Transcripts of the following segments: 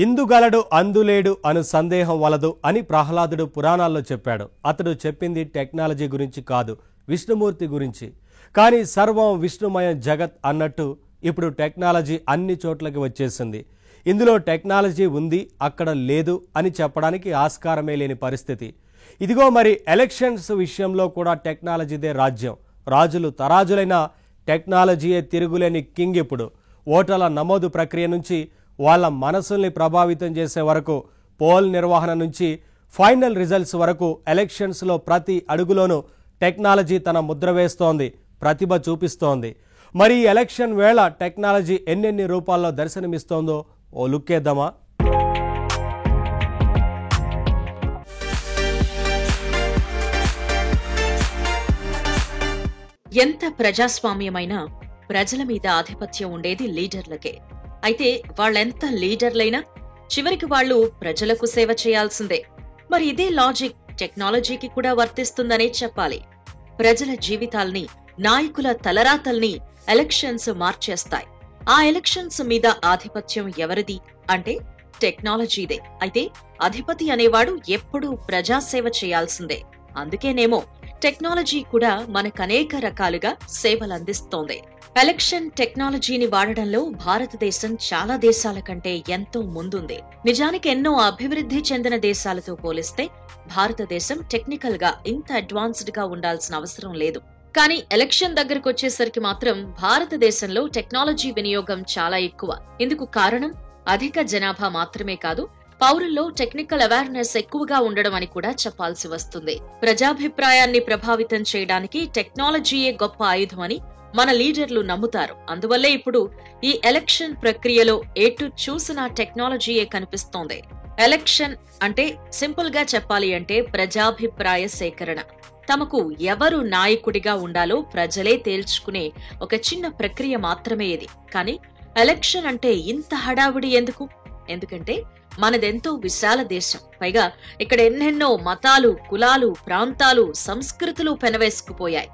ఇందుగలడు అందులేడు అను సందేహం వలదు అని ప్రహ్లాదుడు పురాణాల్లో చెప్పాడు. అతడు చెప్పింది టెక్నాలజీ గురించి కాదు, విష్ణుమూర్తి గురించి. కానీ సర్వం విష్ణుమయం జగత్ అన్నట్టు ఇప్పుడు టెక్నాలజీ అన్ని చోట్లకి వచ్చేసింది. ఇందులో టెక్నాలజీ ఉంది, అక్కడ లేదు అని చెప్పడానికి ఆస్కారమే లేని పరిస్థితి. ఇదిగో మరి ఎలక్షన్స్ విషయంలో కూడా టెక్నాలజీదే రాజ్యం. రాజులు తరాజులైన టెక్నాలజీయే తిరుగులేని కింగ్. ఇప్పుడు ఓటర్ల నమోదు ప్రక్రియ నుంచి వాళ్ళ మనసుల్ని ప్రభావితం చేసే వరకు, పోల్ నిర్వహణ నుంచి ఫైనల్ రిజల్ట్స్ వరకు ఎలక్షన్స్లో ప్రతి అడుగులోనూ టెక్నాలజీ తన ముద్ర వేస్తోంది, ప్రతిభ చూపిస్తోంది. మరి ఈ ఎలక్షన్ వేళ టెక్నాలజీ ఎన్నెన్ని రూపాల్లో దర్శనమిస్తోందో ఓ లుక్కేద్దామా? ఎంత ప్రజాస్వామ్యమైనా ప్రజల మీద ఆధిపత్యం ఉండేది లీడర్లకే. అయితే వాళ్ళెంత లీడర్లైనా చివరికి వాళ్ళు ప్రజలకు సేవ చేయాల్సిందే. మరి ఇదే లాజిక్ టెక్నాలజీకి కూడా వర్తిస్తుందనే చెప్పాలి. ప్రజల జీవితాల్ని, నాయకుల తలరాతల్ని ఎలక్షన్స్ మార్చేస్తాయి. ఆ ఎలక్షన్స్ మీద ఆధిపత్యం ఎవరిది అంటే టెక్నాలజీదే. అయితే అధిపతి అనేవాడు ఎప్పుడూ ప్రజాసేవ చేయాల్సిందే. అందుకేనేమో టెక్నాలజీ కూడా మనకనేక రకాలుగా సేవలందిస్తోంది. ఎలక్షన్ టెక్నాలజీని వాడడంలో భారతదేశం చాలా దేశాల కంటే ఎంతో ముందుంది. నిజానికి ఎన్నో అభివృద్ధి చెందిన దేశాలతో పోలిస్తే భారతదేశం టెక్నికల్ గా ఇంత అడ్వాన్స్డ్ గా ఉండాల్సిన అవసరం లేదు. కానీ ఎలక్షన్ దగ్గరకు వచ్చేసరికి మాత్రం భారతదేశంలో టెక్నాలజీ వినియోగం చాలా ఎక్కువ. ఇందుకు కారణం అధిక జనాభా మాత్రమే కాదు, పౌరుల్లో టెక్నికల్ అవేర్నెస్ ఎక్కువగా ఉండడం అని కూడా చెప్పాల్సి వస్తుంది. ప్రజాభిప్రాయాన్ని ప్రభావితం చేయడానికి టెక్నాలజీయే గొప్ప ఆయుధమని మన లీడర్లు నమ్ముతారు. అందువల్లే ఇప్పుడు ఈ ఎలక్షన్ ప్రక్రియలో ఎటు చూసినా టెక్నాలజీయే కనిపిస్తోంది. ఎలక్షన్ అంటే సింపుల్ గా చెప్పాలి అంటే ప్రజాభిప్రాయ సేకరణ. తమకు ఎవరు నాయకుడిగా ఉండాలో ప్రజలే తేల్చుకునే ఒక చిన్న ప్రక్రియ మాత్రమే ఇది. కానీ ఎలక్షన్ అంటే ఇంత హడావుడి ఎందుకు? ఎందుకంటే మనదెంతో విశాల దేశం. పైగా ఇక్కడ ఎన్నెన్నో మతాలు, కులాలు, ప్రాంతాలు, సంస్కృతులు పెనవేసుకుపోయాయి.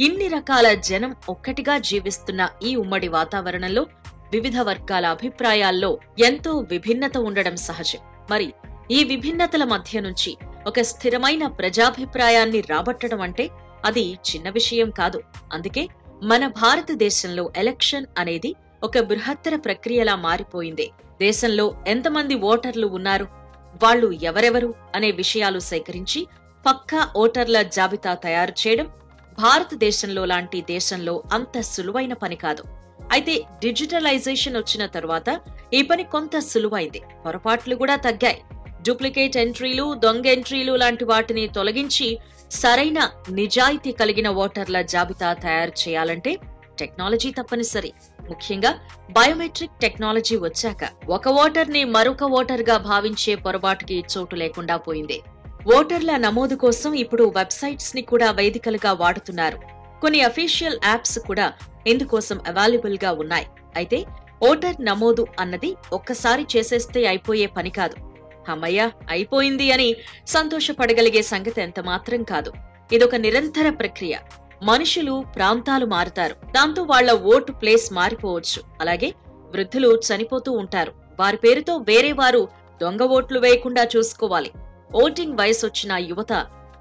ఇన్ని రకాల జనం ఒక్కటిగా జీవిస్తున్న ఈ ఉమ్మడి వాతావరణంలో వివిధ వర్గాల అభిప్రాయాల్లో ఎంతో విభిన్నత ఉండడం సహజం. మరి ఈ విభిన్నతల మధ్య నుంచి ఒక స్థిరమైన ప్రజాభిప్రాయాన్ని రాబట్టడం అంటే అది చిన్న విషయం కాదు. అందుకే మన భారతదేశంలో ఎలక్షన్ అనేది ఒక బృహత్తర ప్రక్రియలా మారిపోయింది. దేశంలో ఎంతమంది ఓటర్లు ఉన్నారు, వాళ్ళు ఎవరెవరు అనే విషయాలు సేకరించి పక్కా ఓటర్ల జాబితా తయారు చేయడం భారతదేశంలో లాంటి దేశంలో అంత సులువైన పని కాదు. అయితే డిజిటలైజేషన్ వచ్చిన తరువాత ఈ పని కొంత సులువైంది, పొరపాట్లు కూడా తగ్గాయి. డూప్లికేట్ ఎంట్రీలు, దొంగ ఎంట్రీలు లాంటి వాటిని తొలగించి సరైన నిజాయితీ కలిగిన ఓటర్ల జాబితా తయారు చేయాలంటే టెక్నాలజీ తప్పనిసరి. ముఖ్యంగా బయోమెట్రిక్ టెక్నాలజీ వచ్చాక ఒక ఓటర్ని మరొక ఓటర్గా భావించే పొరపాటుకి చోటు లేకుండా పోయింది. ఓటర్ల నమోదు కోసం ఇప్పుడు వెబ్సైట్స్ ని కూడా వేదికలుగా వాడుతున్నారు. కొన్ని అఫీషియల్ యాప్స్ కూడా ఇందుకోసం అవైలబుల్ గా ఉన్నాయి. అయితే ఓటర్ నమోదు అన్నది ఒక్కసారి చేసేస్తే అయిపోయే పని కాదు. అమ్మయ్యా అయిపోయింది అని సంతోషపడగలిగే సంగతి ఎంత మాత్రం కాదు. ఇదొక నిరంతర ప్రక్రియ. మనుషులు, ప్రాంతాలు మారుతారు, దాంతో వాళ్ల ఓటు ప్లేస్ మారిపోవచ్చు. అలాగే వృద్ధులు చనిపోతూ ఉంటారు, వారి పేరుతో వేరే వారు దొంగ ఓట్లు వేయకుండా చూసుకోవాలి. ఓటింగ్ వయసొచ్చిన యువత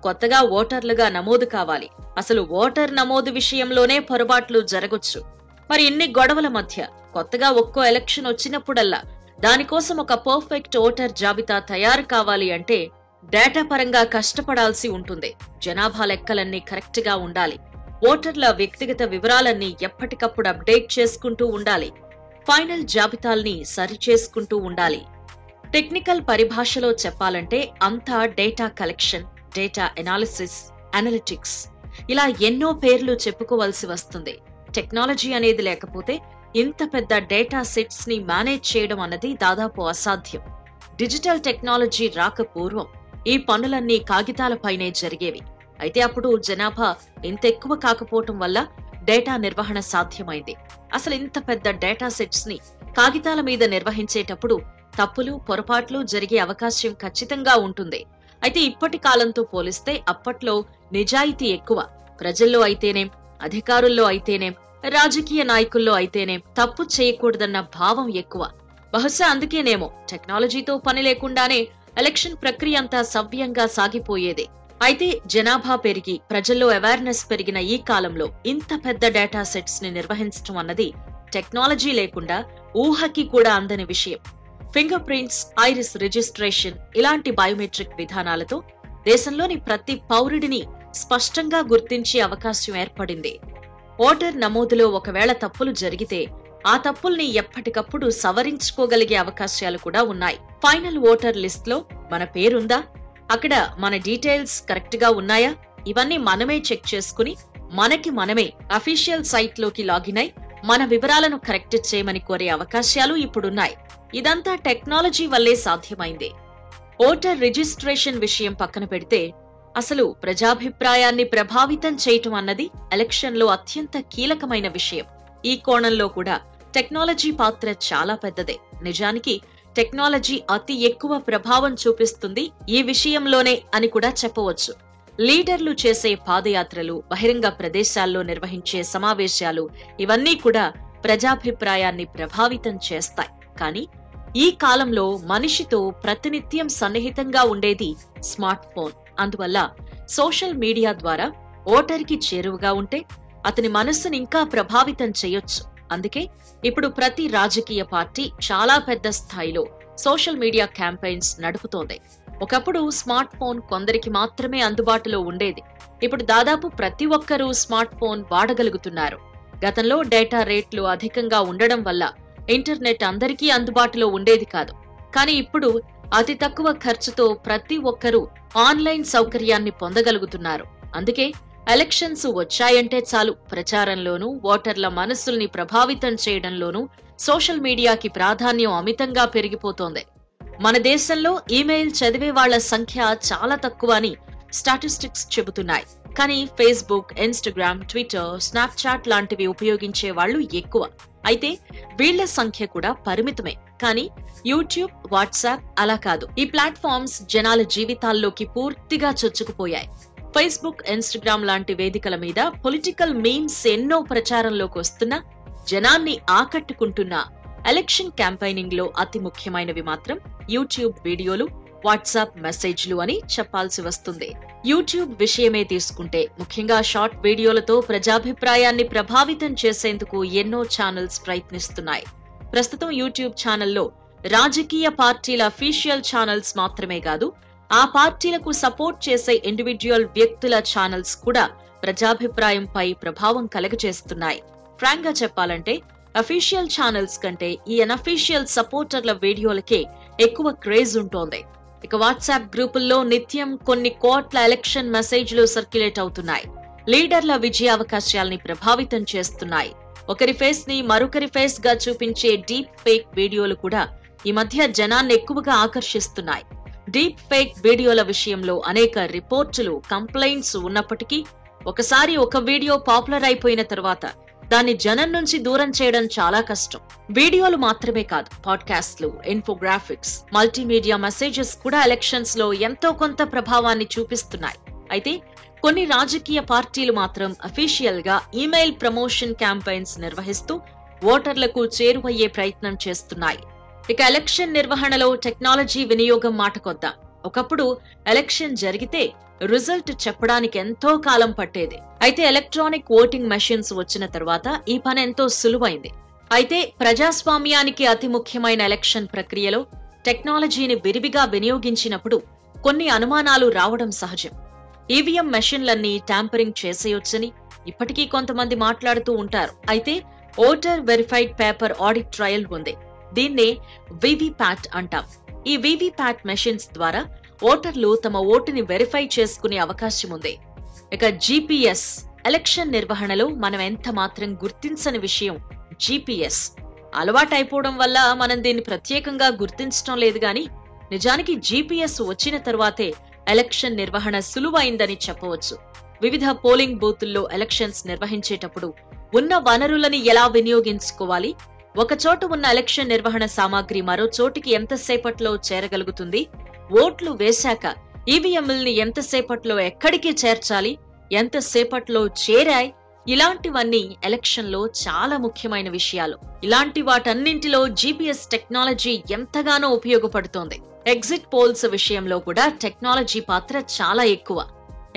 కొత్తగా ఓటర్లుగా నమోదు కావాలి. అసలు ఓటర్ నమోదు విషయంలోనే పొరపాట్లు జరగొచ్చు. మరి ఇన్ని గొడవల మధ్య కొత్తగా ఒక్కో ఎలక్షన్ వచ్చినప్పుడల్లా దానికోసం ఒక పర్ఫెక్ట్ ఓటర్ జాబితా తయారు కావాలి అంటే డేటా పరంగా కష్టపడాల్సి ఉంటుంది. జనాభా లెక్కలన్నీ కరెక్ట్ గా ఉండాలి. ఓటర్ల వ్యక్తిగత వివరాలన్నీ ఎప్పటికప్పుడు అప్డేట్ చేసుకుంటూ ఉండాలి. ఫైనల్ జాబితాల్ని సరిచేసుకుంటూ ఉండాలి. టెక్నికల్ పరిభాషలో చెప్పాలంటే అంతా data collection, data analysis, analytics, ఇలా ఎన్నో పేర్లు చెప్పుకోవాల్సి వస్తుంది. టెక్నాలజీ అనేది లేకపోతే ఇంత పెద్ద డేటా సెట్స్ ని మేనేజ్ చేయడం అన్నది దాదాపు అసాధ్యం. డిజిటల్ టెక్నాలజీ రాకపూర్వం ఈ పనులన్నీ కాగితాలపైనే జరిగేవి. అయితే అప్పుడు జనాభా ఇంత ఎక్కువ కాకపోవటం వల్ల డేటా నిర్వహణ సాధ్యమైంది. అసలు ఇంత పెద్ద డేటా సెట్స్ ని కాగితాల మీద నిర్వహించేటప్పుడు తప్పులు, పొరపాట్లు జరిగే అవకాశం ఖచ్చితంగా ఉంటుంది. అయితే ఇప్పటి కాలంతో పోలిస్తే అప్పట్లో నిజాయితీ ఎక్కువ. ప్రజల్లో అయితేనేం, అధికారుల్లో అయితేనేం, రాజకీయ నాయకుల్లో అయితేనేం తప్పు చేయకూడదన్న భావం ఎక్కువ. బహుశా అందుకేనేమో టెక్నాలజీతో పని లేకుండానే ఎలక్షన్ ప్రక్రియ అంతా సవ్యంగా సాగిపోయేది. అయితే జనాభా పెరిగి ప్రజల్లో అవేర్నెస్ పెరిగిన ఈ కాలంలో ఇంత పెద్ద డేటా సెట్స్ ని నిర్వహించడం అన్నది టెక్నాలజీ లేకుండా ఊహకి కూడా అందని విషయం. ఫింగర్ ప్రింట్స్, ఐరిస్ రిజిస్ట్రేషన్ ఇలాంటి బయోమెట్రిక్ విధానాలతో దేశంలోని ప్రతి పౌరుడిని స్పష్టంగా గుర్తించే అవకాశం ఏర్పడింది. ఓటర్ నమోదులో ఒకవేళ తప్పులు జరిగితే ఆ తప్పుల్ని ఎప్పటికప్పుడు సవరించుకోగలిగే అవకాశాలు కూడా ఉన్నాయి. ఫైనల్ ఓటర్ లిస్ట్ లో మన పేరుందా, అక్కడ మన డీటెయిల్స్ కరెక్ట్ గా ఉన్నాయా, ఇవన్నీ మనమే చెక్ చేసుకుని మనమే అఫీషియల్ సైట్ లోకి లాగిన్ అయి మన వివరాలను కరెక్ట్ చేయమని కోరే అవకాశాలు ఇప్పుడున్నాయి. ఇదంతా టెక్నాలజీ వల్లే సాధ్యమైంది. ఓటర్ రిజిస్ట్రేషన్ విషయం పక్కన పెడితే అసలు ప్రజాభిప్రాయాన్ని ప్రభావితం చేయటం అన్నది ఎలక్షన్లో అత్యంత కీలకమైన విషయం. ఈ కోణంలో కూడా టెక్నాలజీ పాత్ర చాలా పెద్దదే. నిజానికి టెక్నాలజీ అతి ఎక్కువ ప్రభావం చూపిస్తుంది ఈ విషయంలోనే అని కూడా చెప్పవచ్చు. లీడర్లు చేసే పాదయాత్రలు, బహిరంగ ప్రదేశాల్లో నిర్వహించే సమావేశాలు ఇవన్నీ కూడా ప్రజాభిప్రాయాన్ని ప్రభావితం చేస్తాయి. కానీ ఈ కాలంలో మనిషితో ప్రతినిత్యం సన్నిహితంగా ఉండేది స్మార్ట్ ఫోన్. అందువల్ల సోషల్ మీడియా ద్వారా ఓటర్కి చేరువగా ఉంటే అతని మనస్సుని ఇంకా ప్రభావితం చేయొచ్చు. అందుకే ఇప్పుడు ప్రతి రాజకీయ పార్టీ చాలా పెద్ద స్థాయిలో సోషల్ మీడియా క్యాంపెయిన్స్ నడుపుతోంది. ఒకప్పుడు స్మార్ట్ ఫోన్ కొందరికి మాత్రమే అందుబాటులో ఉండేది. ఇప్పుడు దాదాపు ప్రతి ఒక్కరూ స్మార్ట్ ఫోన్ వాడగలుగుతున్నారు. గతంలో డేటా రేట్లు అధికంగా ఉండడం వల్ల ఇంటర్నెట్ అందరికీ అందుబాటులో ఉండేది కాదు. కానీ ఇప్పుడు అతి తక్కువ ఖర్చుతో ప్రతి ఒక్కరూ ఆన్లైన్ సౌకర్యాన్ని పొందగలుగుతున్నారు. అందుకే ఎలక్షన్స్ వచ్చాయంటే చాలు ప్రచారంలోనూ, ఓటర్ల మనస్సుల్ని ప్రభావితం చేయడంలోనూ సోషల్ మీడియాకి ప్రాధాన్యం అమితంగా పెరిగిపోతోంది. మన దేశంలో ఈమెయిల్ చదివే వాళ్ల సంఖ్య చాలా తక్కువ అని స్టాటిస్టిక్స్ చెబుతున్నాయి. కానీ ఫేస్బుక్, ఇన్స్టాగ్రామ్, ట్విట్టర్, స్నాప్చాట్ లాంటివి ఉపయోగించే వాళ్లు ఎక్కువ. అయితే వీళ్ల సంఖ్య కూడా పరిమితమే. కానీ యూట్యూబ్, వాట్సాప్ అలా కాదు. ఈ ప్లాట్ఫామ్స్ జనాల జీవితాల్లోకి పూర్తిగా చొచ్చుకుపోయాయి. ఫేస్బుక్, ఇన్స్టాగ్రామ్ లాంటి వేదికల మీద పొలిటికల్ మీమ్స్ ఎన్నో ప్రచారంలోకి వస్తున్నా జనాన్ని ఆకట్టుకుంటున్న ఎలక్షన్ క్యాంపెయినింగ్ లో అతి ముఖ్యమైనవి మాత్రం యూట్యూబ్ వీడియోలు, వాట్సాప్ మెసేజ్లు అని చెప్పాల్సి వస్తుంది. యూట్యూబ్ విషయమే తీసుకుంటే ముఖ్యంగా షార్ట్ వీడియోలతో ప్రజాభిప్రాయాన్ని ప్రభావితం చేసేందుకు ఎన్నో ఛానల్స్ ప్రయత్నిస్తున్నాయి. ప్రస్తుతం యూట్యూబ్ ఛానల్లో రాజకీయ పార్టీల అఫీషియల్ ఛానల్స్ మాత్రమే కాదు, ఆ పార్టీలకు సపోర్ట్ చేసే ఇండివిడ్యువల్ వ్యక్తుల ఛానల్స్ కూడా ప్రజాభిప్రాయంపై ప్రభావం కలగజేస్తున్నాయి. ఫ్రాంక్ గా చెప్పాలంటే అఫీషియల్ ఛానల్స్ కంటే ఈ అన్అఫీషియల్ సపోర్టర్ల వీడియోలకే ఎక్కువ క్రేజ్ ఉంటోంది. ఇక వాట్సాప్ గ్రూపుల్లో నిత్యం కొన్ని కోట్ల ఎలక్షన్ మెసేజ్లు సర్క్యులేట్ అవుతున్నాయి. లీడర్ల విజయావకాశాల్ని ప్రభావితం చేస్తున్నాయి. ఒకరి ఫేస్ ని మరొకరి ఫేస్ గా చూపించే డీప్ ఫేక్ వీడియోలు కూడా ఈ మధ్య జనాన్ని ఎక్కువగా ఆకర్షిస్తున్నాయి. డీప్ ఫేక్ వీడియోల విషయంలో అనేక రిపోర్టులు, కంప్లైంట్స్ ఉన్నప్పటికీ ఒకసారి ఒక వీడియో పాపులర్ అయిపోయిన తర్వాత దాన్ని జనం నుంచి దూరం చేయడం చాలా కష్టం. వీడియోలు మాత్రమే కాదు, పాడ్కాస్ట్లు, ఇన్ఫోగ్రాఫిక్స్, మల్టీమీడియా మెసేజెస్ కూడా ఎలక్షన్స్ లో ఎంతో కొంత ప్రభావాన్ని చూపిస్తున్నాయి. అయితే కొన్ని రాజకీయ పార్టీలు మాత్రం అఫీషియల్ గా ఈమెయిల్ ప్రమోషన్ క్యాంపెయిన్స్ నిర్వహిస్తూ ఓటర్లకు చేరువయ్యే ప్రయత్నం చేస్తున్నాయి. ఇక ఎలక్షన్ నిర్వహణలో టెక్నాలజీ వినియోగం మాటకొద్దాం. ఒకప్పుడు ఎలక్షన్ జరిగితే రిజల్ట్ చెప్పడానికి ఎంతో కాలం పట్టేది. అయితే ఎలక్ట్రానిక్ ఓటింగ్ మెషిన్స్ వచ్చిన తర్వాత ఈ పని ఎంతో సులువైంది. అయితే ప్రజాస్వామ్యానికి అతి ముఖ్యమైన ఎలక్షన్ ప్రక్రియలో టెక్నాలజీని విరివిగా వినియోగించినప్పుడు కొన్ని అనుమానాలు రావడం సహజం. ఈవీఎం మెషిన్లన్నీ ట్యాంపరింగ్ చేసేయొచ్చని ఇప్పటికీ కొంతమంది మాట్లాడుతూ ఉంటారు. అయితే voter verified paper audit trial ఉంది. దీన్నే వీవీప్యాట్ అంటాం. ఈ వీవీప్యాట్ మెషిన్స్ ద్వారా ఓటర్లు తమ ఓటుని వెరిఫై చేసుకునే అవకాశం ఉంది. ఇక జీపీఎస్, ఎలక్షన్ నిర్వహణలో మనం ఎంత మాత్రం గుర్తించని విషయం జీపీఎస్. అలవాటైపోవడం వల్ల మనం దీన్ని ప్రత్యేకంగా గుర్తించడం లేదు గాని నిజానికి జీపీఎస్ వచ్చిన తర్వాతే ఎలక్షన్ నిర్వహణ సులువైందని చెప్పవచ్చు. వివిధ పోలింగ్ బూతుల్లో ఎలక్షన్స్ నిర్వహించేటప్పుడు ఉన్న వనరులని ఎలా వినియోగించుకోవాలి, ఒకచోట ఉన్న ఎలక్షన్ నిర్వహణ సామాగ్రి మరో చోటికి ఎంతసేపట్లో చేరగలుగుతుంది, ఓట్లు వేశాక ఈవీఎంల్ని ఎంతసేపట్లో ఎక్కడికి చేర్చాలి, ఎంతసేపట్లో చేరాయి, ఇలాంటివన్నీ ఎలక్షన్ లో చాలా ముఖ్యమైన విషయాలు. ఇలాంటి వాటన్నింటిలో జీపీఎస్ టెక్నాలజీ ఎంతగానో ఉపయోగపడుతోంది. ఎగ్జిట్ పోల్స్ విషయంలో కూడా టెక్నాలజీ పాత్ర చాలా ఎక్కువ.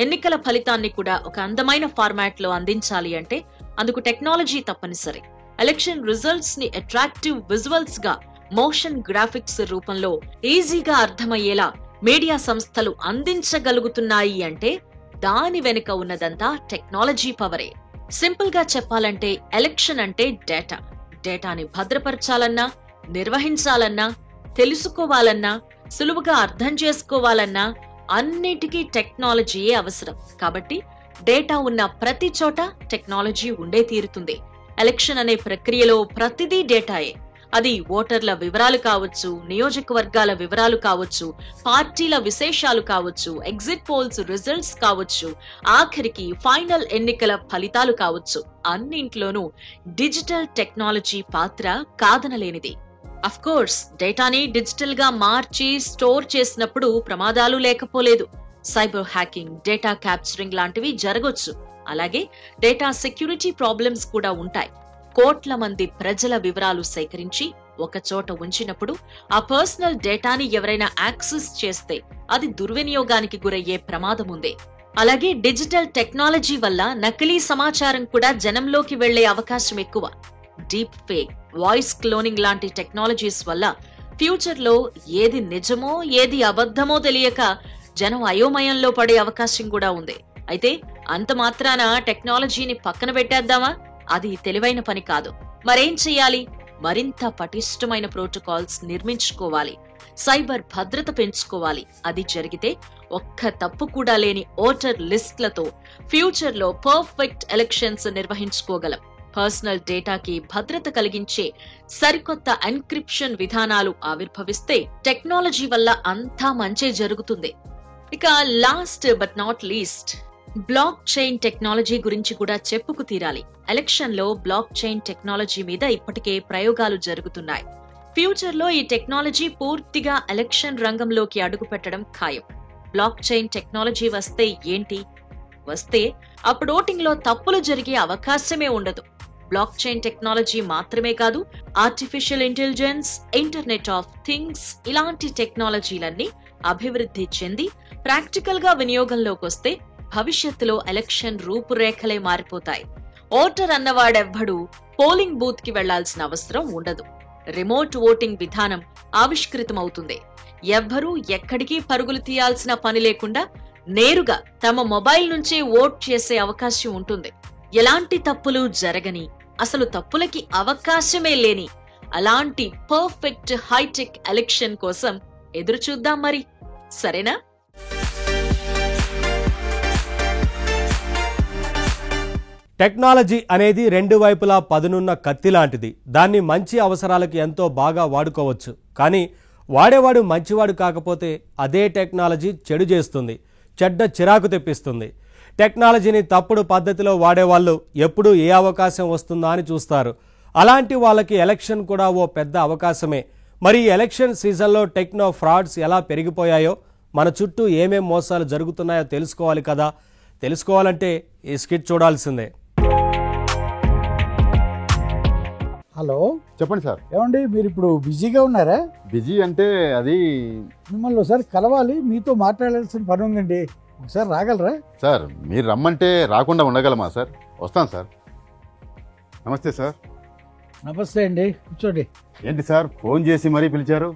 ఎన్నికల ఫలితాన్ని కూడా ఒక అందమైన ఫార్మాట్ లో అందించాలి అంటే అందుకు టెక్నాలజీ తప్పనిసరి. ఎలక్షన్ రిజల్ట్స్ ని అట్రాక్టివ్ విజువల్స్ గా మోషన్ గ్రాఫిక్స్ రూపంలో ఈజీగా అర్థమయ్యేలా మీడియా సంస్థలు అందించగలుగుతున్నాయి అంటే దాని వెనుక ఉన్నదంతా టెక్నాలజీ పవరే. సింపుల్ గా చెప్పాలంటే ఎలక్షన్ అంటే డేటా. డేటాని భద్రపరచాలన్నా, నిర్వహించాలన్నా, తెలుసుకోవాలన్నా, సులువుగా అర్థం చేసుకోవాలన్నా అన్నిటికీ టెక్నాలజీయే అవసరం. కాబట్టి డేటా ఉన్న ప్రతి చోట టెక్నాలజీ ఉండే తీరుతుంది. ఎలక్షన్ అనే ప్రక్రియలో ప్రతిదీ డేటాయే. అది ఓటర్ల వివరాలు కావచ్చు, నియోజకవర్గాల వివరాలు కావచ్చు, పార్టీల విశేషాలు కావచ్చు, ఎగ్జిట్ పోల్స్ రిజల్ట్స్ కావచ్చు, ఆఖరికి ఫైనల్ ఎన్నికల ఫలితాలు కావచ్చు. అన్నింట్లోనూ డిజిటల్ టెక్నాలజీ పాత్ర కాదనలేనిది. అఫ్ కోర్స్ డేటాని డిజిటల్ గా మార్చి స్టోర్ చేసినప్పుడు ప్రమాదాలు లేకపోలేదు. సైబర్ హ్యాకింగ్, డేటా క్యాప్చరింగ్ లాంటివి జరగొచ్చు. అలాగే డేటా సెక్యూరిటీ ప్రాబ్లమ్స్ కూడా ఉంటాయి. కోట్ల మంది ప్రజల వివరాలు సేకరించి ఒక చోట ఉంచినప్పుడు ఆ పర్సనల్ డేటాని ఎవరైనా యాక్సెస్ చేస్తే అది దుర్వినియోగానికి గురయ్యే ప్రమాదం ఉంది. అలాగే డిజిటల్ టెక్నాలజీ వల్ల నకిలీ సమాచారం కూడా జనంలోకి వెళ్లే అవకాశం ఎక్కువ. డీప్ ఫేక్, వాయిస్ క్లోనింగ్ లాంటి టెక్నాలజీస్ వల్ల ఫ్యూచర్ లో ఏది నిజమో ఏది అబద్ధమో తెలియక జనం అయోమయంలో పడే అవకాశం కూడా ఉంది. అయితే అంత మాత్రాన టెక్నాలజీని పక్కన పెట్టేద్దామా? అది తెలివైన పని కాదు. మరేం చెయ్యాలి? మరింత పటిష్టమైన ప్రోటోకాల్స్ నిర్మించుకోవాలి. సైబర్ భద్రత పెంచుకోవాలి. అది జరిగితే ఒక్క తప్పు కూడా లేని ఓటర్ లిస్ట్లతో ఫ్యూచర్ లో పర్ఫెక్ట్ ఎలక్షన్స్ నిర్వహించుకోగలం. పర్సనల్ డేటాకి భద్రత కలిగించే సరికొత్త ఎన్క్రిప్షన్ విధానాలు ఆవిర్భవిస్తే టెక్నాలజీ వల్ల అంతా మంచే జరుగుతుంది. ఇక last but not least block chain technology గురించి కూడా చెప్పుకు తీరాలి. ఎలక్షన్ లో బ్లాక్ చైన్ టెక్నాలజీ మీద ఇప్పటికే ప్రయోగాలు జరుగుతున్నాయి. ఫ్యూచర్ లో ఈ టెక్నాలజీ పూర్తిగా ఎలక్షన్ రంగంలోకి అడుగుపెట్టడం ఖాయం. బ్లాక్ చైన్ టెక్నాలజీ వస్తే ఏంటి? వస్తే అప్పుడు ఓటింగ్ లో తప్పులు జరిగే అవకాశమే ఉండదు. బ్లాక్ చైన్ టెక్నాలజీ మాత్రమే కాదు, artificial intelligence, internet of things ఇలాంటి టెక్నాలజీలన్నీ అభివృద్ధి చెంది ప్రాక్టికల్ గా వినియోగంలోకి వస్తే భవిష్యత్తులో ఎలక్షన్ రూపురేఖలే మారిపోతాయి. ఓటర్ అన్నవాడెవ్వడూ పోలింగ్ బూత్ కి వెళ్లాల్సిన అవసరం ఉండదు. రిమోట్ ఓటింగ్ విధానం ఆవిష్కృతమవుతుంది. ఎవ్వరూ ఎక్కడికి పరుగులు తీయాల్సిన పని లేకుండా నేరుగా తమ మొబైల్ నుంచే ఓట్ చేసే అవకాశం ఉంటుంది. ఎలాంటి తప్పులు జరగని, అసలు తప్పులకి అవకాశమే లేని అలాంటి పర్ఫెక్ట్ హైటెక్ ఎలక్షన్ కోసం ఎదురు చూద్దాం మరి. సరేనా? టెక్నాలజీ అనేది రెండు వైపులా పదునున్న కత్తి లాంటిది. దాన్ని మంచి అవసరాలకు ఎంతో బాగా వాడుకోవచ్చు. కానీ వాడేవాడు మంచివాడు కాకపోతే అదే టెక్నాలజీ చెడు చేస్తుంది, చెడ్డ చిరాకు తెప్పిస్తుంది. టెక్నాలజీని తప్పుడు పద్ధతిలో వాడేవాళ్ళు ఎప్పుడు ఏ అవకాశం వస్తుందా అని చూస్తారు. అలాంటి వాళ్ళకి ఎలక్షన్ కూడా ఓ పెద్ద అవకాశమే. మరి ఈ ఎలక్షన్ సీజన్లో టెక్నో ఫ్రాడ్స్ ఎలా పెరిగిపోయాయో, మన చుట్టూ ఏమేం మోసాలు జరుగుతున్నాయో తెలుసుకోవాలి కదా. తెలుసుకోవాలంటే ఈ స్కిట్ చూడాల్సిందే. హలో, చెప్పండి సార్. ఏమండి, మీరు ఇప్పుడు బిజీగా ఉన్నారా? బిజీ అంటే అది మిమ్మల్ని ఒకసారి కలవాలి, మీతో మాట్లాడాల్సిన పని ఉందండి. ఒకసారి రాగలరా? సార్, మీరు రమ్మంటే రాకుండా ఉండగలమా సార్? వస్తాను సార్. నమస్తే సార్. నమస్తే అండి, కూర్చోండి. ఏంటి సార్, ఫోన్ చేసి మరీ పిలిచారు?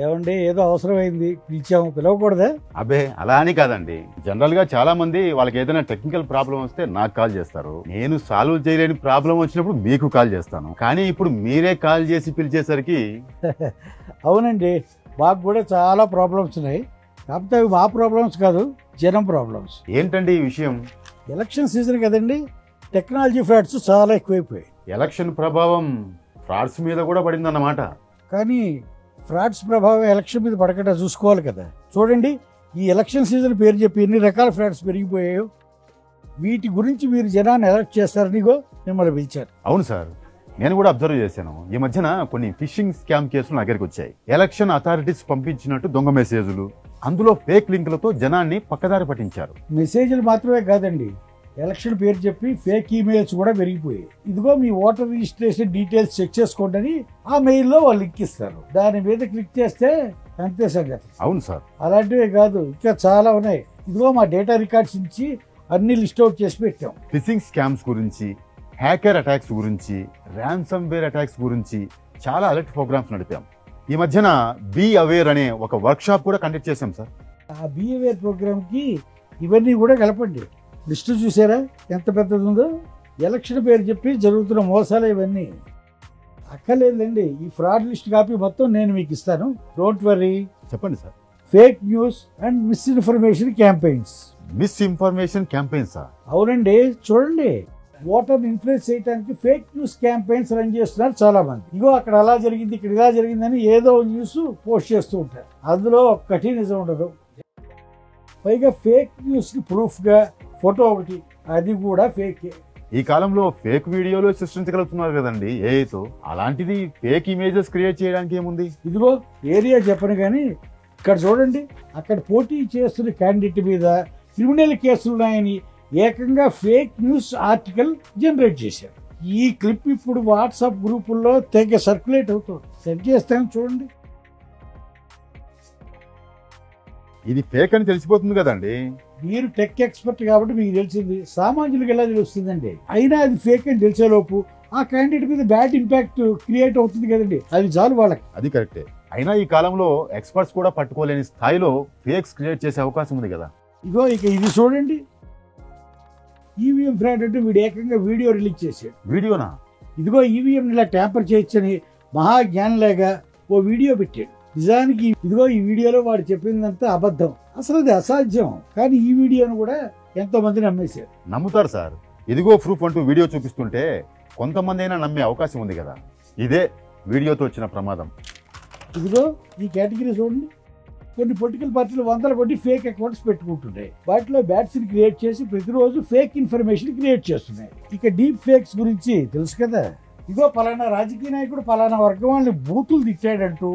ఏమండి, ఏదో అవసరమైంది, పిలిచాము, పిలవకూడదా? అబ్బే, అలా అని కాదండి. జనరల్ గా చాలా మంది వాళ్ళకి ఏదైనా టెక్నికల్ ప్రాబ్లం వస్తే నాకు కాల్ చేస్తారు. నేను సాల్వ్ చేయలేని ప్రాబ్లం వచ్చినప్పుడు మీకు కాల్ చేస్తాను. కానీ ఇప్పుడు మీరే కాల్ చేసి పిలిచేసరికి అవునండి, మాకు కూడా చాలా ప్రాబ్లమ్స్ ఉన్నాయి. కాకపోతే అవి మా ప్రాబ్లమ్స్ కాదు, జనం ప్రాబ్లమ్స్. ఏంటండి ఈ విషయం? ఎలక్షన్ సీజన్ కదండి, టెక్నాలజీ ఫ్రాడ్స్ చాలా ఎక్కువైపోయాయి. ఎలక్షన్ ప్రభావం ఫ్రాడ్స్ మీద కూడా పడిందన్నమాట. కానీ ఫ్రాడ్స్ ప్రభావం ఎలక్షన్ మీద పడకుండా చూసుకోవాలి కదా. చూడండి, ఈ ఎలక్షన్ సీజన్ పేరు చెప్పి ఎన్ని రకాల ఫ్రాడ్స్ పెరిగిపోయాయో. వీటి గురించి మీరు జనాన్ని ఎలక్ట్ చేస్తారని మిమ్మల్ని పిలిచారు. అవును సార్, నేను కూడా అబ్జర్వ్ చేశాను. ఈ మధ్యన కొన్ని ఫిషింగ్ స్కామ్ కేసులు నా దగ్గరికి వచ్చాయి. ఎలక్షన్ అథారిటీస్ పంపించినట్టు దొంగ మెసేజ్లు, అందులో ఫేక్ లింకులతో జనాన్ని పక్కదారి పట్టించారు. మెసేజ్లు మాత్రమే కాదండి, ఎలక్షన్ పేరు చెప్పి ఫేక్ ఈమెయిల్స్ కూడా పెరిగిపోయాయి. ఇదిగో మీ ఓటర్ రిజిస్ట్రేషన్ డీటెయిల్స్ చెక్ చేసుకోండి అని ఆ మెయిల్లో వాళ్ళు లింక్ ఇస్తారు. దాని మీద క్లిక్ చేస్తే అంతే సంగతి. అవును సార్. అలాంటివే కాదు, ఇంకా చాలా ఉన్నాయి. ఇదిగో మా డేటా రికార్డ్స్ నుంచి అన్ని లిస్ట్ అవుట్ చేసి పెట్టాం. ఫిషింగ్ స్కామ్స్ గురించి, హ్యాకర్ అటాక్స్ గురించి, ర్యాన్సమ్ వేర్ అటాక్స్ గురించి చాలా అలర్ట్ ప్రోగ్రామ్స్ నడిపాం. ఈ మధ్యన బీ అవేర్ అనే ఒక వర్క్ షాప్ కూడా కండక్ట్ చేశాం సార్. ఆ బిహేవియర్ ప్రోగ్రామ్కి ఇవన్నీ కూడా కలపండి. లిస్టు చూసారా ఎంత పెద్దది ఉందో? ఎలక్షన్ పేరు చెప్పి జరుగుతున్న మోసాలు ఇవన్నీ అక్కర్లేదండి. ఈ ఫ్రాడ్ లిస్ట్ కాపీ మొత్తం నేను మీకు ఇస్తాను. Don't worry. చెప్పండి sir. Fake news and misinformation campaigns. Misinformation క్యాంపెయిన్సా? అవునండి, చూడండి. ఓటర్ని ఇన్ఫ్లుయెన్స్ చేయడానికి ఫేక్ న్యూస్ క్యాంపెయిన్స్ రన్ చేస్తున్నారు చాలా మంది. ఇగో అక్కడ అలా జరిగింది, ఇక్కడ ఇలా జరిగిందని ఏదో న్యూస్ పోస్ట్ చేస్తూ ఉంటారు. అందులో ఒక్కటి నిజం ఉండదు. పైగా ఫేక్ న్యూస్ కి ప్రూఫ్ గా ఫోటో ఒకటి, అది కూడా ఫేక్. ఈ కాలంలో ఫేక్ వీడియోలు సృష్టించగలుగుతున్నారు కదండి ఏఐతో. అలాంటిది ఫేక్ ఇమేజెస్ క్రియేట్ చేయడానికి ఏముంది? ఇదిగో ఏరియా చెప్పను కానీ ఇక్కడ చూడండి, అక్కడ పోటీ చేస్తున్న క్యాండిడేట్ మీద క్రిమినల్ కేసులు ఉన్నాయని ఏకంగా ఫేక్ న్యూస్ ఆర్టికల్ జనరేట్ చేశారు. ఈ క్లిప్ ఇప్పుడు వాట్సాప్ గ్రూపుల్లో తెగ సర్క్యులేట్ అవుతుంది. సెట్ చేస్తాను చూడండి. ఇది ఫేక్ అని తెలిసిపోతుంది కదండి. మీరు టెక్ ఎక్స్పర్ట్ కాబట్టి మీకు తెలిసింది, సామాన్యులకు ఎలా తెలుస్తుందండి? అయినా అది ఫేక్ అని తెలిసేలోపు ఆ క్యాండిడేట్ మీద బ్యాడ్ ఇంపాక్ట్ క్రియేట్ అవుతుంది కదండి. అది చాలు వాళ్ళకి. అది కరెక్టే. అయినా ఈ కాలంలో ఎక్స్పర్ట్స్ కూడా పట్టుకోలేని స్థాయిలో ఫేక్స్ క్రియేట్ చేసే అవకాశం ఉంది కదా. ఇగో ఇక ఇది చూడండి. ఈవీఎం ఫ్రాడ్ అంటే వీడు ఏకంగా వీడియో రిలీజ్ చేశాడు. వీడియోనా? ఇదిగో ఈవీఎం ఇలా ట్యాంపర్ చేయొచ్చని మహాజ్ఞానిలాగా ఓ వీడియో పెట్టాడు. నిజానికి ఇదిగో ఈ వీడియోలో వాడు చెప్పిందంతా అబద్ధం, అసలు అది అసాధ్యం. కానీ ఈ వీడియోను కూడా ఎంతో మంది నమ్మేశారు. నమ్ముతారు సార్. ఇదిగో ప్రూఫ్ అంటూ వీడియో చూపిస్తుంటే కొంతమంది అయినా నమ్మే అవకాశం ఉంది కదా. ఇదే వీడియోతో వచ్చిన ప్రమాదం. ఇదిగో ఈ కేటగిరీ చూడండి. కొన్ని పొలిటికల్ పార్టీలు వందల కొద్ది ఫేక్ అకౌంట్స్ పెట్టుకుంటున్నాయి. వాటిలో బ్యాట్స్ క్రియేట్ చేసి ప్రతిరోజు ఫేక్ ఇన్ఫర్మేషన్ క్రియేట్ చేస్తున్నాయి. ఇక డీప్ ఫేక్స్ గురించి తెలుసు కదా. ఇగో పలానా రాజకీయ నాయకుడు పలానా వర్గం వాళ్ళని బూతులు తిట్టాడంటూ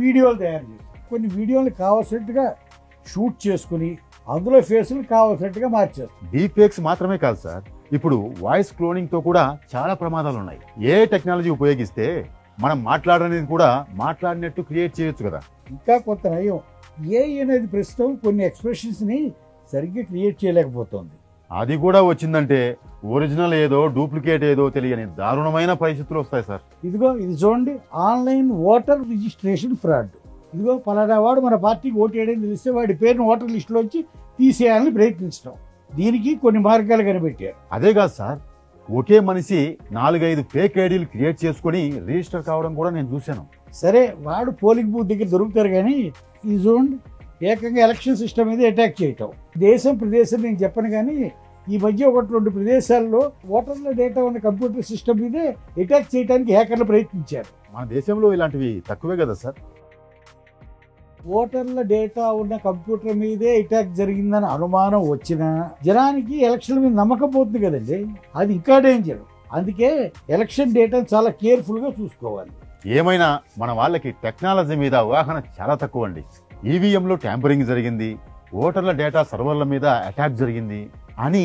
వీడియోలు తయారు చేసి కొన్ని వీడియోలు కావాల్సినట్టుగా షూట్ చేసుకుని అందులో ఫేసులు కావాల్సినట్టుగా మార్చారు. డీప్ ఫేక్స్ మాత్రమే కాదు సార్, ఇప్పుడు వాయిస్ క్లోనింగ్ తో కూడా చాలా ప్రమాదాలు ఉన్నాయి. ఏ టెక్నాలజీ ఉపయోగిస్తే మనం మాట్లాడనేది కూడా మాట్లాడినట్టు క్రియేట్ చేయొచ్చు కదా. ఇంకా కొంత నయం. ఏఐ అనేది ప్రస్తుతం కొన్ని ఎక్స్ప్రెషన్స్ ని సరిగ్గా క్రియేట్ చేయలేకపోతుంది. అది కూడా వచ్చిందంటే ఒరిజినల్ ఏదో డూప్లికేట్ ఏదో తెలియని దారుణమైన పరిస్థితులు వస్తాయి సార్. ఇదిగో ఇది చూడండి. Online voter registration fraud. ఇదిగో పలానా వాడు మన పార్టీకి ఓటు వేయడం తెలిస్తే వాడి పేరును ఓటర్ లిస్టులోంచి తీసేయాలని ప్రయత్నించడం. దీనికి కొన్ని మార్గాలు కనిపెట్టారు. అదే కాదు సార్, ఒకే మనిషి 4-5 ఫేక్ ఐడీలు క్రియేట్ చేసుకుని రిజిస్టర్ కావడం కూడా నేను చూశాను. సరే వాడు పోలింగ్ బూత్ దగ్గర దొరుకుతారు కానీ ఇది చూడండి, ఏకంగా ఎలక్షన్ సిస్టమ్ మీద అటాక్ చేయటం. దేశం ప్రదేశం నేను చెప్పను కానీ ఈ మధ్య 1-2 ప్రదేశాల్లో ఓటర్ల డేటా ఉన్న కంప్యూటర్ సిస్టమ్ మీదే అటాక్ చేయడానికి హ్యాకర్లు ప్రయత్నించారు. మన దేశంలో ఇలాంటివి తక్కువే కదా సార్. ఓటర్ల డేటా ఉన్న కంప్యూటర్ మీదే అటాక్ జరిగిందని అనుమానం వచ్చినా జనానికి ఎలక్షన్ మీద నమ్మకం పోతుంది కదండి. అది ఇంకా డేంజర్. అందుకే ఎలక్షన్ డేటాను చాలా కేర్ఫుల్ గా చూసుకోవాలి. ఏమైనా మన వాళ్ళకి టెక్నాలజీ మీద అవగాహన చాలా తక్కువ అండి. ఈవీఎంలో ట్యాంపరింగ్ జరిగింది, ఓటర్ల డేటా సర్వర్ల మీద అటాక్ జరిగింది అని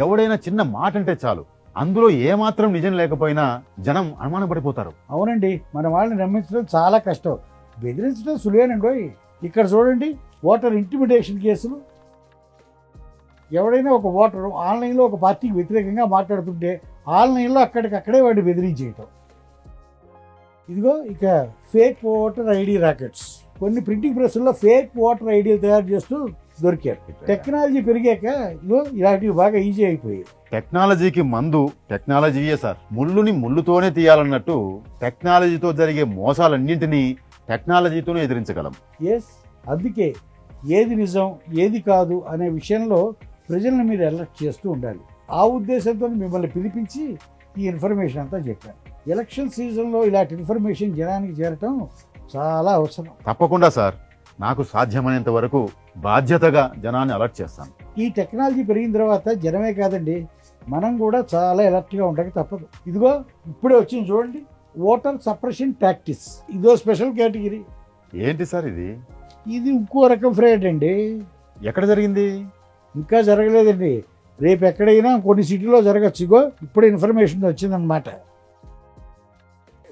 ఎవడైనా చిన్న మాట అంటే చాలు, అందులో ఏమాత్రం నిజం లేకపోయినా జనం అనుమానపడిపోతారు. అవునండి, మన వాళ్ళని నమ్మించడం చాలా కష్టం, బెదిరించడం సులువేనండి. ఇక్కడ చూడండి, ఓటర్ ఇంటిమిడేషన్ కేసులు. ఎవడైనా ఒక ఓటరు ఆన్లైన్లో ఒక పార్టీకి వ్యతిరేకంగా మాట్లాడుతుంటే ఆన్లైన్లో అక్కడికక్కడే వాడిని బెదిరించేయటం. ఇదిగో ఇక ఫేక్ ఓటర్ ఐడి రాకెట్స్. కొన్ని ప్రింటింగ్ ప్రెస్ల్లో ఫేక్ ఓటర్ ఐడీలు తయారు చేస్తూ దొరికారు. టెక్నాలజీ పెరిగాక ఇగో ఇలాంటివి బాగా ఈజీ అయిపోయాయి. టెక్నాలజీకి మందు టెక్నాలజీయే సార్. ముళ్ళుని ముళ్ళుతోనే తీయాలన్నట్టు టెక్నాలజీతో జరిగే మోసాలన్నింటినీ టెక్నాలజీతోనే ఎదిరించగలం. ఎస్, అందుకే ఏది నిజం ఏది కాదు అనే విషయంలో ప్రజలను మీరు అలర్ట్ చేస్తూ ఉండాలి. ఆ ఉద్దేశంతో మిమ్మల్ని పిలిపించి ఈ ఇన్ఫర్మేషన్ అంతా చెప్పాను. ఎలక్షన్ సీజన్లో ఇలాంటి ఇన్ఫర్మేషన్ జనానికి చేరటం చాలా అవసరం. తప్పకుండా సార్, నాకు సాధ్యమైనంత వరకు బాధ్యతగా జనాన్ని అలర్ట్ చేస్తాను. ఈ టెక్నాలజీ పెరిగిన తర్వాత జనమే కాదండి, మనం కూడా చాలా అలర్ట్గా ఉండక తప్పదు. ఇదిగో ఇప్పుడే వచ్చింది చూడండి, ఓటర్ సప్రెషన్ టాక్టిక్స్. ఇదో స్పెషల్ కేటగిరీ. ఏంటి సార్ ఇది? ఇది ఇంకో రకం ఫ్రాడ్ అండి. ఎక్కడ జరిగింది? ఇంకా జరగలేదండి. రేపు ఎక్కడైనా కొన్ని సిటీలో జరగచ్చు. ఇగో ఇప్పుడు ఇన్ఫర్మేషన్ వచ్చిందనమాట.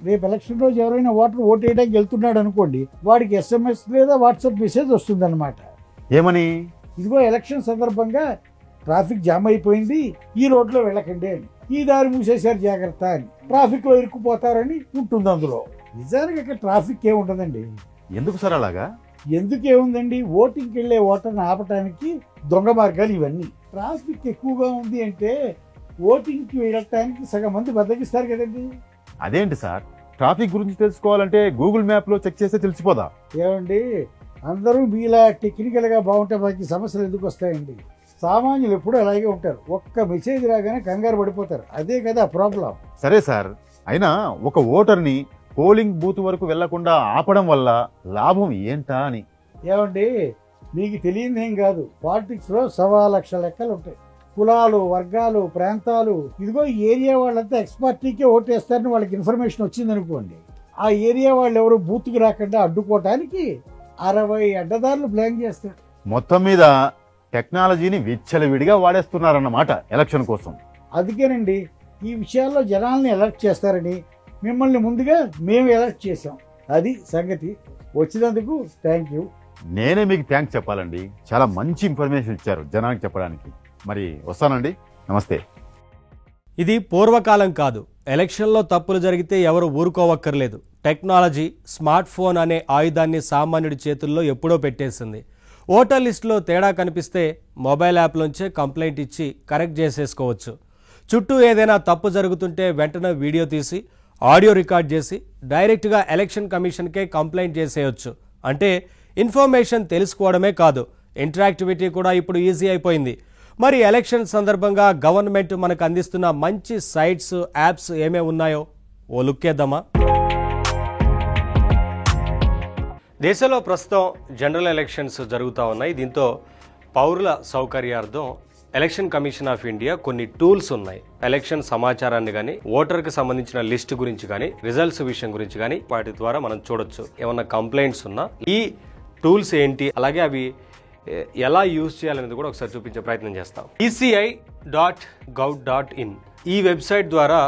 రేపు ఎలక్షన్ రోజు ఎవరైనా ఓటు వేయడానికి వెళ్తున్నాడు అనుకోండి, వాడికి SMS లేదా వాట్సాప్ మెసేజ్ వస్తుందన్నమాట. ఏమని? ఇదిగో ఎలక్షన్ సందర్భంగా ట్రాఫిక్ జామ్ అయిపోయింది, ఈ రోడ్లో వెళ్ళకండి అని, ఈ దారి మూసేశారు జాగ్రత్త అని, ట్రాఫిక్ లో ఇరుక్కుపోతారని ఉంటుంది అందులో. నిజానికి ఇక్కడ ట్రాఫిక్ ఏముండదండి. ఎందుకు సార్ అలాగా? ఎందుకేముందండి, ఓటింగ్కి వెళ్ళే ఓటర్ని ఆపటానికి దొంగ మార్గాలు ఇవన్నీ. ట్రాఫిక్ ఎక్కువగా ఉంది అంటే ఓటింగ్కి వెళ్ళటానికి సగం మంది బద్దకిస్తారు కదండి. అదేంటి సార్, ట్రాఫిక్ గురించి తెలుసుకోవాలంటే గూగుల్ మ్యాప్ లో చెక్ చేస్తే తెలిసిపోదా? ఏమండి, అందరూ మీలా టెక్నికల్ గా బాగుంటే మనకి సమస్యలు ఎందుకు వస్తాయండి? సామాన్యులు ఎప్పుడూ అలాగే ఉంటారు. ఒక్క మెసేజ్ రాగానే కంగారు పడిపోతారు. అదే కదా ప్రాబ్లం. సరే సార్, అయినా ఒక ఓటర్ని పోలింగ్ బూత్ వరకు వెళ్లకుండా ఆపడం వల్ల లాభం ఏంటా అని. ఏమండి, మీకు తెలియదేం కాదు, పాలిటిక్స్ లో 1,00,000 లెక్కలు ఉంటాయి. కులాలు, వర్గాలు, ప్రాంతాలు. ఇదిగో ఈ ఏరియా వాళ్ళంతా ఎక్స్పర్టీకే ఓటేస్తారని వాళ్ళకి ఇన్ఫర్మేషన్ వచ్చిందనుకోండి, ఆ ఏరియా వాళ్ళు ఎవరు బూత్కి రాకుండా అడ్డుకోవటానికి 60 అడ్డదారులు ప్లాన్ చేస్తారు. మొత్తం మీద టెక్నాలజీని విచ్చలవిడిగా వాడేస్తున్నారన్నమాట ఎలక్షన్ కోసం. అందుకేనండి ఈ విషయాల్లో జనాల్ని అలర్ట్ చేస్తారని మిమ్మల్ని ముందుగా మేము అలర్ట్ చేసాం. అది సంగతి. వచ్చినందుకు థ్యాంక్ యూ. నేనే మీకు థ్యాంక్స్ చెప్పాలండి. చాలా మంచి ఇన్ఫర్మేషన్ ఇచ్చారు జనానికి చెప్పడానికి. మరి వస్తానండి, నమస్తే. ఇది పూర్వకాలం కాదు. ఎలక్షన్లో తప్పులు జరిగితే ఎవరు ఊరుకోవక్కర్లేదు. టెక్నాలజీ, స్మార్ట్ ఫోన్ అనే ఆయుధాన్ని సామాన్యుడి చేతుల్లో ఎప్పుడో పెట్టేసింది. ఓటర్ లిస్టులో తేడా కనిపిస్తే మొబైల్ యాప్లోంచే కంప్లైంట్ ఇచ్చి కరెక్ట్ చేసేసుకోవచ్చు. చుట్టూ ఏదైనా తప్పు జరుగుతుంటే వెంటనే వీడియో తీసి ఆడియో రికార్డ్ చేసి డైరెక్ట్గా ఎలక్షన్ కమిషన్కే కంప్లైంట్ చేసేయచ్చు. అంటే ఇన్ఫర్మేషన్ తెలుసుకోవడమే కాదు, ఇంటరాక్టివిటీ కూడా ఇప్పుడు ఈజీ అయిపోయింది. మరి ఎలక్షన్ సందర్భంగా గవర్నమెంట్ మనకు అందిస్తున్న మంచి సైట్స్, యాప్స్ ఏమేమి ఉన్నాయో ఓ లుక్కేద్దామా? దేశంలో ప్రస్తుతం జనరల్ ఎలక్షన్స్ జరుగుతూ ఉన్నాయి. దీంతో పౌరుల సౌకర్యార్థం ఎలక్షన్ కమిషన్ ఆఫ్ ఇండియా కొన్ని టూల్స్ ఉన్నాయి. ఎలక్షన్ సమాచారాన్ని కానీ, ఓటర్కి సంబంధించిన లిస్ట్ గురించి కానీ, రిజల్ట్స్ విషయం గురించి కానీ వాటి ద్వారా మనం చూడొచ్చు. ఏమన్నా కంప్లైంట్స్ ఉన్నా ఈ టూల్స్ ఏంటి, అలాగే అవి ఎలా యూజ్ చేయాలనేది కూడా ఒకసారి చూపించే ప్రయత్నం చేస్తాం. ECI.gov.in ఈ వెబ్సైట్ ద్వారా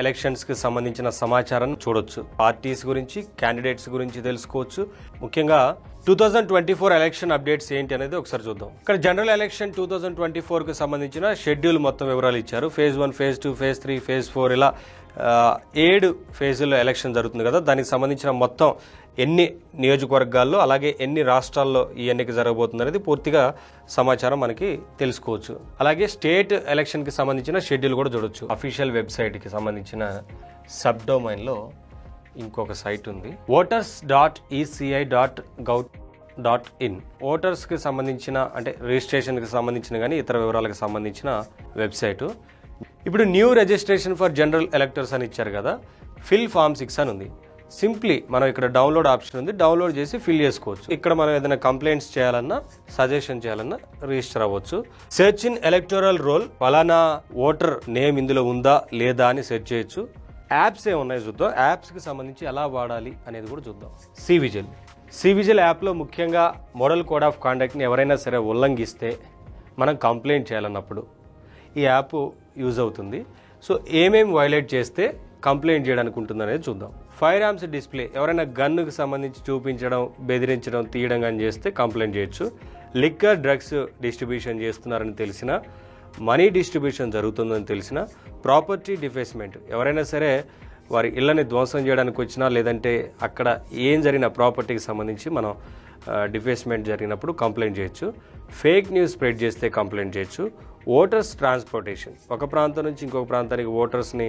ఎలక్షన్స్కి సంబంధించిన సమాచారాన్ని చూడొచ్చు. పార్టీస్ గురించి, క్యాండిడేట్స్ గురించి తెలుసుకోవచ్చు. ముఖ్యంగా 2024 ఎలక్షన్ అప్డేట్స్ ఏంటి అనేది ఒకసారి చూద్దాం. ఇక్కడ జనరల్ ఎలక్షన్ 2024కి సంబంధించిన షెడ్యూల్ మొత్తం వివరాలు ఇచ్చారు. ఫేజ్ 1, ఫేజ్ 2, ఫేజ్ 3, ఫేజ్ 4 ఇలా 7 ఫేజుల్లో ఎలక్షన్ జరుగుతుంది కదా. దానికి సంబంధించిన మొత్తం ఎన్ని నియోజకవర్గాల్లో, అలాగే ఎన్ని రాష్ట్రాల్లో ఈ ఎన్నిక జరగబోతుంది అనేది పూర్తిగా సమాచారం మనకి తెలుసుకోవచ్చు. అలాగే స్టేట్ ఎలక్షన్కి సంబంధించిన షెడ్యూల్ కూడా చూడొచ్చు. అఫీషియల్ వెబ్సైట్కి సంబంధించిన సబ్ డొమైన్లో ఇంకొక సైట్ ఉంది, voters.eci.gov.in. ఓటర్స్కి సంబంధించిన అంటే రిజిస్ట్రేషన్కి సంబంధించిన కానీ ఇతర వివరాలకు సంబంధించిన వెబ్సైటు. ఇప్పుడు new registration for general electors అని ఇచ్చారు కదా, ఫిల్ ఫామ్ 6 అని ఉంది. సింప్లీ మనం ఇక్కడ డౌన్లోడ్ ఆప్షన్ ఉంది, డౌన్లోడ్ చేసి ఫిల్ చేసుకోవచ్చు. ఇక్కడ మనం ఏదైనా కంప్లైంట్స్ చేయాలన్నా, సజెషన్ చేయాలన్నా రిజిస్టర్ అవ్వచ్చు. సెర్చ్ ఇన్ ఎలక్టోరల్ రోల్, ఫలానా ఓటర్ నేమ్ ఇందులో ఉందా లేదా అని సెర్చ్ చేయొచ్చు. యాప్స్ ఏమున్నాయి చూద్దాం. యాప్స్కి సంబంధించి ఎలా వాడాలి అనేది కూడా చూద్దాం. సివిజిల్ యాప్లో ముఖ్యంగా మోడల్ కోడ్ ఆఫ్ కాండక్ట్ని ఎవరైనా సరే ఉల్లంఘిస్తే మనం కంప్లైంట్ చేయాలన్నప్పుడు ఈ యాప్ యూజ్ అవుతుంది. సో ఏమేమి వైలేట్ చేస్తే కంప్లైంట్ చేయడానికి ఉంటుంది అనేది చూద్దాం. ఫైర్ ఆర్మ్స్ డిస్ప్లే, ఎవరైనా గన్నుకు సంబంధించి చూపించడం, బెదిరించడం, తీయడం కానీ చేస్తే కంప్లైంట్ చేయొచ్చు. లిక్కర్, డ్రగ్స్ డిస్ట్రిబ్యూషన్ చేస్తున్నారని తెలిసినా, మనీ డిస్ట్రిబ్యూషన్ జరుగుతుందని తెలిసిన, ప్రాపర్టీ డిఫేస్మెంట్, ఎవరైనా సరే వారి ఇళ్ళని ధ్వంసం చేయడానికి వచ్చినా, లేదంటే అక్కడ ఏం జరిగిన ప్రాపర్టీకి సంబంధించి మనం డిఫేస్మెంట్ జరిగినప్పుడు కంప్లైంట్ చేయొచ్చు. ఫేక్ న్యూస్ స్ప్రెడ్ చేస్తే కంప్లైంట్ చేయొచ్చు. ఓటర్స్ ట్రాన్స్పోర్టేషన్, ఒక ప్రాంతం నుంచి ఇంకొక ప్రాంతానికి ఓటర్స్ని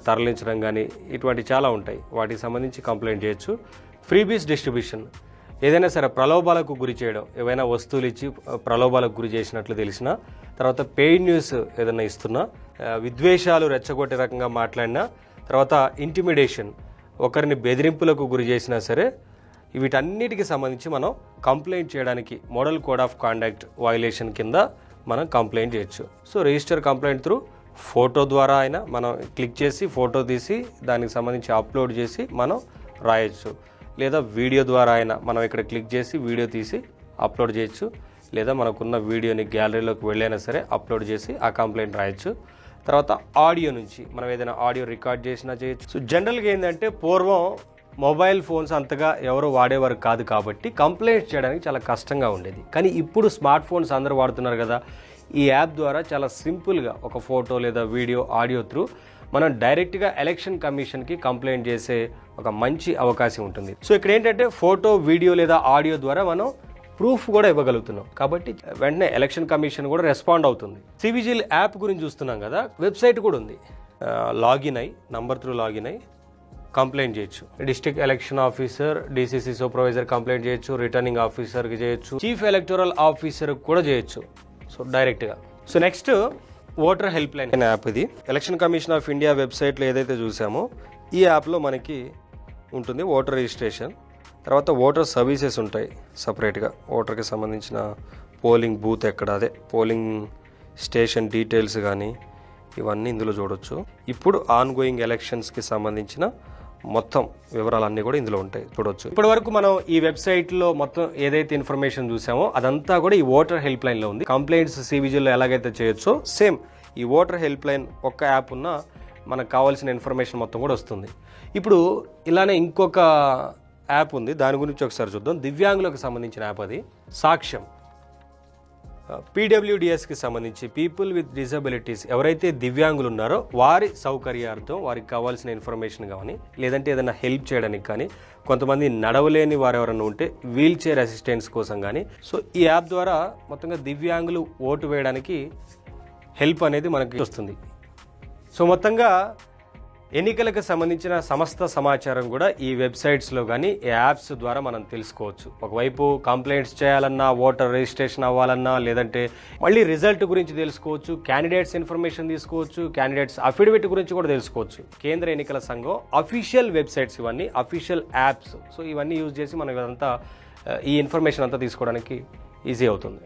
తరలించడం కానీ ఇటువంటి చాలా ఉంటాయి, వాటికి సంబంధించి కంప్లైంట్ చేయొచ్చు. ఫ్రీబీస్ డిస్ట్రిబ్యూషన్, ఏదైనా సరే ప్రలోభాలకు గురి చేయడం, ఏవైనా వస్తువులు ఇచ్చి ప్రలోభాలకు గురి చేసినట్లు తెలిసినా, తర్వాత పెయిడ్ న్యూస్ ఏదైనా ఇస్తున్నా, విద్వేషాలు రెచ్చగొట్టే రకంగా మాట్లాడినా, తర్వాత ఇంటిమిడేషన్, ఒకరిని బెదిరింపులకు గురి చేసినా సరే వీటన్నిటికి సంబంధించి మనం కంప్లైంట్ చేయడానికి model code of conduct violation కింద మనం కంప్లైంట్ చేయొచ్చు. So register complaint through photo ద్వారా అయినా మనం క్లిక్ చేసి ఫోటో తీసి దానికి సంబంధించి అప్లోడ్ చేసి మనం రాయొచ్చు. లేదా వీడియో ద్వారా అయినా మనం ఇక్కడ క్లిక్ చేసి వీడియో తీసి అప్లోడ్ చేయొచ్చు. లేదా మనకున్న వీడియోని గ్యాలరీలోకి వెళ్ళైనా సరే అప్లోడ్ చేసి ఆ కంప్లైంట్ రాయొచ్చు. తర్వాత ఆడియో నుంచి మనం ఏదైనా ఆడియో రికార్డ్ చేసినా చేయొచ్చు. సో జనరల్గా ఏంటంటే పూర్వం మొబైల్ ఫోన్స్ అంతగా ఎవరు వాడేవారు కాదు కాబట్టి కంప్లైంట్స్ చేయడానికి చాలా కష్టంగా ఉండేది. కానీ ఇప్పుడు స్మార్ట్ ఫోన్స్ అందరూ వాడుతున్నారు కదా, ఈ యాప్ ద్వారా చాలా సింపుల్గా ఒక ఫోటో లేదా వీడియో ఆడియో త్రూ మనం డైరెక్ట్గా ఎలక్షన్ కమిషన్కి కంప్లైంట్ చేసే ఒక మంచి అవకాశం ఉంటుంది. సో ఇక్కడ ఏంటంటే ఫోటో వీడియో లేదా ఆడియో ద్వారా మనం ప్రూఫ్ కూడా ఇవ్వగలుగుతున్నాం కాబట్టి వెంటనే ఎలక్షన్ కమిషన్ కూడా రెస్పాండ్ అవుతుంది. సివిజిల్ యాప్ గురించి చూస్తున్నాం కదా, వెబ్సైట్ కూడా ఉంది. లాగిన్ అయ్యి నంబర్ త్రూ లాగిన్ అయ్యి కంప్లైంట్ చేయొచ్చు. District election officer, DCC supervisor complaint చేయొచ్చు, రిటర్నింగ్ ఆఫీసర్కి చేయొచ్చు, చీఫ్ ఎలక్టోరల్ ఆఫీసర్ కూడా చేయొచ్చు. సో డైరెక్ట్గా. So next voter help line app. ఇది ఎలక్షన్ కమిషన్ ఆఫ్ ఇండియా వెబ్సైట్లో ఏదైతే చూసామో ఈ యాప్లో మనకి ఉంటుంది ఓటర్ రిజిస్ట్రేషన్, తర్వాత ఓటర్ సర్వీసెస్ ఉంటాయి సపరేట్గా. ఓటర్కి సంబంధించిన పోలింగ్ బూత్ ఎక్కడ, అదే పోలింగ్ స్టేషన్ డీటెయిల్స్ కానీ ఇవన్నీ ఇందులో చూడొచ్చు. ఇప్పుడు ఆన్ గోయింగ్ ఎలక్షన్స్కి సంబంధించిన మొత్తం వివరాలన్నీ కూడా ఇందులో ఉంటాయి, చూడొచ్చు. ఇప్పటి వరకు మనం ఈ వెబ్సైట్లో మొత్తం ఏదైతే ఇన్ఫర్మేషన్ చూసామో అదంతా కూడా ఈ ఓటర్ హెల్ప్ లైన్లో ఉంది. కంప్లైంట్స్ సివిజిల్లో ఎలాగైతే చేయొచ్చో సేమ్ ఈ ఓటర్ హెల్ప్ లైన్ ఒక్క యాప్ ఉన్న మనకు కావాల్సిన ఇన్ఫర్మేషన్ మొత్తం కూడా వస్తుంది. ఇప్పుడు ఇలానే ఇంకొక యాప్ ఉంది, దాని గురించి ఒకసారి చూద్దాం. దివ్యాంగులకు సంబంధించిన యాప్ అది. సాక్ష్యం పీడబ్ల్యూడిఎస్కి సంబంధించి పీపుల్ విత్ డిజబిలిటీస్ ఎవరైతే దివ్యాంగులు ఉన్నారో వారి సౌకర్యార్థం వారికి కావాల్సిన ఇన్ఫర్మేషన్ కానీ లేదంటే ఏదైనా హెల్ప్ చేయడానికి కానీ, కొంతమంది నడవలేని వారు ఎవరైనా ఉంటే వీల్ చైర్ అసిస్టెంట్స్ కోసం కానీ. సో ఈ యాప్ ద్వారా మొత్తంగా దివ్యాంగులు ఓటు వేయడానికి హెల్ప్ అనేది మనకి వస్తుంది. సో మొత్తంగా ఎన్నికలకు సంబంధించిన సమస్త సమాచారం కూడా ఈ వెబ్సైట్స్లో కానీ ఈ యాప్స్ ద్వారా మనం తెలుసుకోవచ్చు. ఒకవైపు కంప్లైంట్స్ చేయాలన్నా, ఓటర్ రిజిస్ట్రేషన్ అవ్వాలన్నా, లేదంటే మళ్ళీ రిజల్ట్ గురించి తెలుసుకోవచ్చు, క్యాండిడేట్స్ ఇన్ఫర్మేషన్ తీసుకోవచ్చు, క్యాండిడేట్స్ అఫిడవిట్ గురించి కూడా తెలుసుకోవచ్చు. కేంద్ర ఎన్నికల సంఘం అఫీషియల్ వెబ్సైట్స్ ఇవన్నీ, అఫీషియల్ యాప్స్. సో ఇవన్నీ యూజ్ చేసి మనం ఇదంతా ఈ ఇన్ఫర్మేషన్ అంతా తీసుకోవడానికి ఈజీ అవుతుంది.